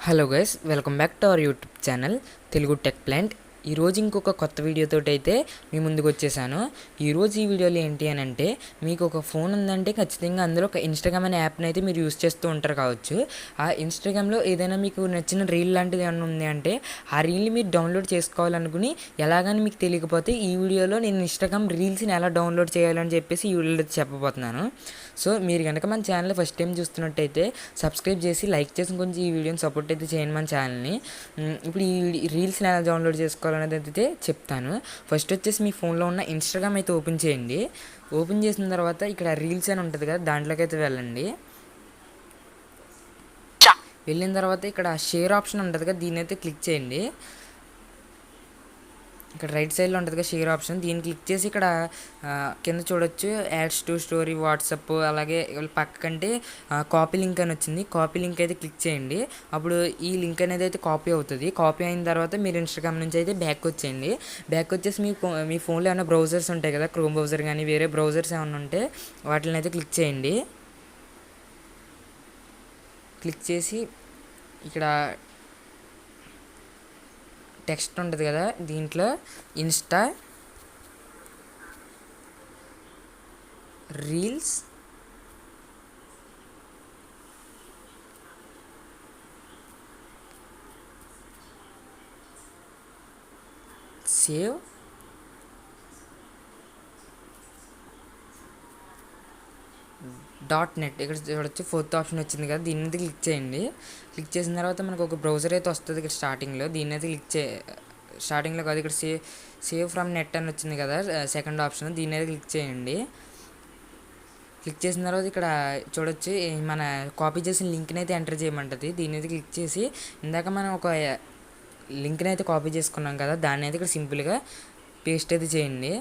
Hello guys, welcome back to our YouTube channel Telugu tech plant. ఈరోజు ఇంకొక కొత్త వీడియోతో అయితే మీ ముందుకు వచ్చేసాను. ఈరోజు ఈ వీడియోలో ఏంటి అని అంటే, మీకు ఒక ఫోన్ ఉందంటే ఖచ్చితంగా అందులో ఒక ఇన్స్టాగ్రామ్ అనే యాప్ని అయితే మీరు యూస్ చేస్తూ ఉంటారు కావచ్చు. ఆ ఇన్స్టాగ్రామ్లో ఏదైనా మీకు నచ్చిన రీల్ లాంటిది ఏమైనా ఉంది అంటే ఆ రీల్ని మీరు డౌన్లోడ్ చేసుకోవాలనుకుని ఎలాగని మీకు తెలియకపోతే ఈ వీడియోలో నేను ఇన్స్టాగ్రామ్ రీల్స్ని ఎలా డౌన్లోడ్ చేయాలని చెప్పేసి ఈ వీడియోలో చెప్పబోతున్నాను. సో మీరు కనుక మన ఛానల్ ఫస్ట్ టైం చూస్తున్నట్టయితే సబ్స్క్రైబ్ చేసి లైక్ చేసి కొంచెం ఈ వీడియోని సపోర్ట్ అయితే చేయండి మన ఛానల్ని. ఇప్పుడు ఈ రీల్స్ని ఎలా డౌన్లోడ్ చేసుకోవాలనేది అయితే చెప్తాను. ఫస్ట్ వచ్చేసి మీ ఫోన్లో ఉన్న ఇన్స్టాగ్రామ్ అయితే ఓపెన్ చేయండి. ఓపెన్ చేసిన తర్వాత ఇక్కడ రీల్స్ అని ఉంటుంది కదా, దాంట్లోకి అయితే వెళ్ళండి. వెళ్ళిన తర్వాత ఇక్కడ షేర్ ఆప్షన్ ఉంటుంది కదా, దీన్ని అయితే క్లిక్ చేయండి. ఇక్కడ రైట్ సైడ్లో ఉంటుంది కదా షేర్ ఆప్షన్, దీన్ని క్లిక్ చేసి ఇక్కడ కింద చూడొచ్చు యాడ్స్ టు స్టోరీ, వాట్సాప్, అలాగే పక్కకంటే కాపీ లింక్ అని వచ్చింది. కాపీ లింక్ అయితే క్లిక్ చేయండి. అప్పుడు ఈ లింక్ అనేది అయితే కాపీ అవుతుంది. కాపీ అయిన తర్వాత మీరు ఇన్స్టాగ్రామ్ నుంచి అయితే బ్యాక్ వచ్చేయండి. బ్యాక్ వచ్చేసి మీ ఫోన్లో ఏమైనా బ్రౌజర్స్ ఉంటాయి కదా, క్రోమ్ బ్రౌజర్ కానీ వేరే బ్రౌజర్స్ ఏమైనా ఉంటే వాటిని అయితే క్లిక్ చేయండి. క్లిక్ చేసి ఇక్కడ టెక్స్ట్ ఉంటుంది కదా, దీంట్లో ఇన్స్టా రీల్స్ సేవ్ .net ఇక్కడ చూడొచ్చు ఫోర్త్ ఆప్షన్ వచ్చింది కదా, దీన్ని అయితే క్లిక్ చేయండి. క్లిక్ చేసిన తర్వాత మనకు ఒక బ్రౌజర్ అయితే వస్తుంది ఇక్కడ స్టార్టింగ్లో. దీన్ని అయితే స్టార్టింగ్లో కాదు, ఇక్కడ సేవ్ ఫ్రమ్ నెట్ అని వచ్చింది కదా సెకండ్ ఆప్షన్, దీన్ని అయితే క్లిక్ చేయండి. క్లిక్ చేసిన తర్వాత ఇక్కడ చూడొచ్చు మన కాపీ చేసిన లింక్ని అయితే ఎంటర్ చేయమంటుంది. దీన్ని అయితే క్లిక్ చేసి ఇందాక మనం ఒక లింక్ని అయితే కాపీ చేసుకున్నాం కదా, దాన్ని అయితే ఇక్కడ సింపుల్గా పేస్ట్ అయితే చేయండి.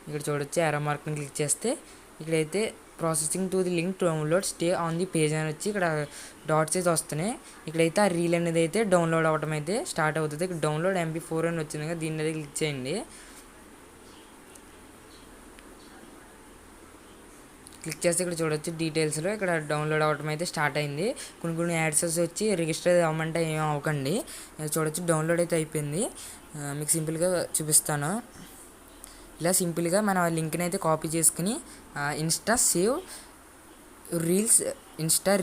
ఇక్కడ చూడొచ్చు యారో మార్క్ని క్లిక్ చేస్తే ఇక్కడైతే processing to the link download stay on the page అని వచ్చి ఇక్కడ డాట్స్ అయితే వస్తున్నాయి. ఇక్కడైతే ఆ రీల్ అనేది అయితే డౌన్లోడ్ అవ్వడం అయితే స్టార్ట్ అవుతుంది. ఇక్కడ డౌన్లోడ్ MP4 అని వచ్చింది కదా, దీన్ని అయితే క్లిక్ చేయండి. క్లిక్ చేస్తే ఇక్కడ చూడొచ్చు డీటెయిల్స్లో ఇక్కడ డౌన్లోడ్ అవ్వడం అయితే స్టార్ట్ అయింది. కొన్ని యాడ్స్ వచ్చి రిజిస్టర్ అవ్వమంటే ఏం అవ్వకండి. చూడొచ్చు డౌన్లోడ్ అయితే అయిపోయింది. మీకు సింపుల్గా చూపిస్తాను. ఇలా సింపుల్గా మన లింక్ని అయితే కాపీ చేసుకుని ఇన్స్టా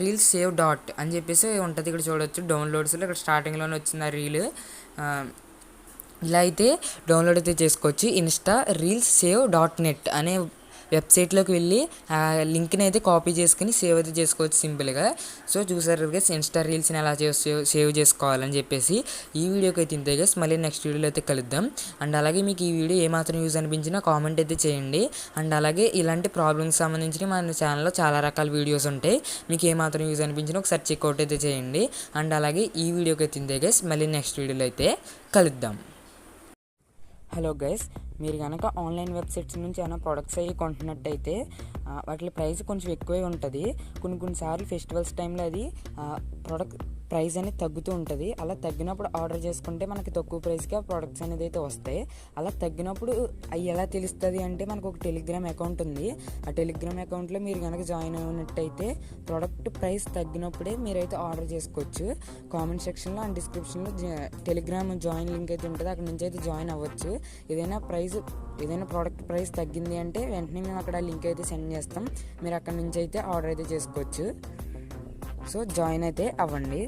రీల్స్ సేవ్ డాట్ అని చెప్పేసి ఉంటుంది. ఇక్కడ చూడొచ్చు డౌన్లోడ్స్లో ఇక్కడ స్టార్టింగ్లోనే వచ్చింది ఆ రీల్. ఇలా అయితే డౌన్లోడ్ అయితే చేసుకోవచ్చు. ఇన్స్టా రీల్స్ సేవ్ .net అనే వెబ్సైట్లోకి వెళ్ళి ఆ లింక్ని అయితే కాపీ చేసుకుని సేవ్ అయితే చేసుకోవచ్చు సింపుల్గా. సో చూసారు గైస్ ఇన్స్టా రీల్స్ని ఎలా సేవ్ చేసుకోవాలని చెప్పేసి. ఈ వీడియోకి అయితే ఇంతే గైస్, మళ్ళీ నెక్స్ట్ వీడియోలో అయితే కలుద్దాం. అండ్ అలాగే మీకు ఈ వీడియో ఏమాత్రం యూజ్ అనిపించినా కామెంట్ అయితే చేయండి. అండ్ అలాగే ఇలాంటి ప్రాబ్లమ్స్ సంబంధించి మన ఛానల్లో చాలా రకాల వీడియోస్ ఉంటాయి. మీకు ఏమాత్రం యూజ్ అనిపించినా ఒకసారి చెక్అవుట్ అయితే చేయండి. అండ్ అలాగే ఈ వీడియోకి అయితే ఇంతే గైస్, మళ్ళీ నెక్స్ట్ వీడియోలో అయితే కలుద్దాం. హలో గైస్, మీరు కనుక ఆన్లైన్ వెబ్సైట్స్ నుంచి ఏమైనా ప్రొడక్ట్స్ అవి కొంటున్నట్టయితే వాటి ప్రైస్ కొంచెం ఎక్కువే ఉంటుంది. కొన్నిసార్లు ఫెస్టివల్స్ టైంలో అది ప్రొడక్ట్ ప్రైస్ అనేది తగ్గుతూ ఉంటుంది. అలా తగ్గినప్పుడు ఆర్డర్ చేసుకుంటే మనకి తక్కువ ప్రైస్కి ఆ ప్రొడక్ట్స్ అనేది అయితే వస్తాయి. అలా తగ్గినప్పుడు అవి ఎలా తెలుస్తుంది అంటే మనకు ఒక టెలిగ్రామ్ అకౌంట్ ఉంది. ఆ టెలిగ్రామ్ అకౌంట్లో మీరు కనుక జాయిన్ అయినట్టయితే ప్రొడక్ట్ ప్రైస్ తగ్గినప్పుడే మీరైతే ఆర్డర్ చేసుకోవచ్చు. కామెంట్ సెక్షన్లో అండ్ డిస్క్రిప్షన్లో టెలిగ్రామ్ జాయిన్ లింక్ అయితే ఉంటుంది, అక్కడ నుంచి అయితే జాయిన్ అవ్వచ్చు. ఏదైనా ప్రోడక్ట్ ప్రైస్ తగ్గింది అంటే వెంటనే మేము అక్కడ లింక్ అయితే సెండ్ చేస్తాం. మీరు అక్కడ నుంచి అయితే ఆర్డర్ అయితే చేసుకోవచ్చు. సో జాయిన్ అయితే అవ్వండి.